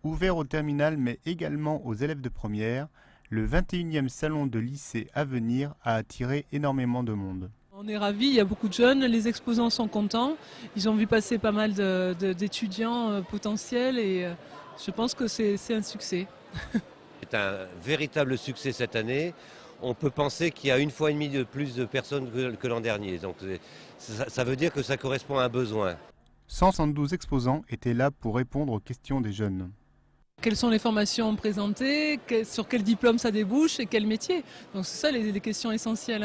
Ouvert au terminal mais également aux élèves de première, le 21e salon de lycée à venir a attiré énormément de monde. On est ravis, il y a beaucoup de jeunes, les exposants sont contents, ils ont vu passer pas mal d'étudiants potentiels et je pense que c'est un succès. C'est un véritable succès cette année. On peut penser qu'il y a 1,5 fois de plus de personnes que l'an dernier. Donc ça veut dire que ça correspond à un besoin. 172 exposants étaient là pour répondre aux questions des jeunes. Quelles sont les formations présentées, sur quel diplôme ça débouche et quel métier. Donc c'est ça les questions essentielles.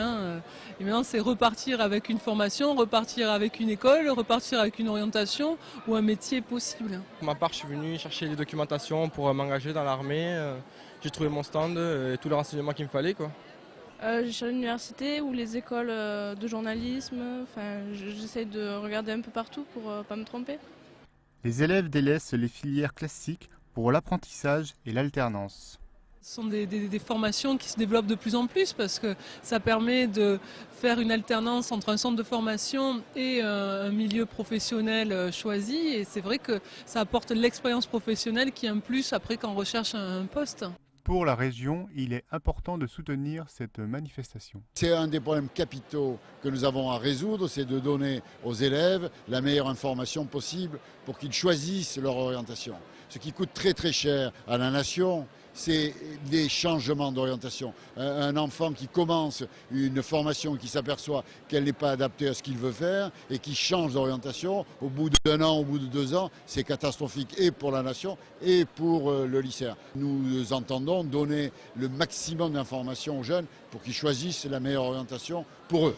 Et maintenant c'est repartir avec une formation, repartir avec une école, repartir avec une orientation ou un métier possible. Pour ma part, je suis venu chercher les documentations pour m'engager dans l'armée. J'ai trouvé mon stand et tous les renseignements qu'il me fallait, quoi. Je suis à l'université ou les écoles de journalisme. Enfin, j'essaie de regarder un peu partout pour pas me tromper. Les élèves délaissent les filières classiques pour l'apprentissage et l'alternance. Ce sont des formations qui se développent de plus en plus parce que ça permet de faire une alternance entre un centre de formation et un milieu professionnel choisi. Et c'est vrai que ça apporte l'expérience professionnelle qui est un plus après quand on recherche un poste. Pour la région, il est important de soutenir cette manifestation. C'est un des problèmes capitaux que nous avons à résoudre, c'est de donner aux élèves la meilleure information possible pour qu'ils choisissent leur orientation. Ce qui coûte très très cher à la nation, c'est des changements d'orientation. Un enfant qui commence une formation qui s'aperçoit qu'elle n'est pas adaptée à ce qu'il veut faire et qui change d'orientation, au bout d'1 an, au bout de 2 ans, c'est catastrophique et pour la nation et pour le lycéen. Nous entendons donner le maximum d'informations aux jeunes pour qu'ils choisissent la meilleure orientation pour eux.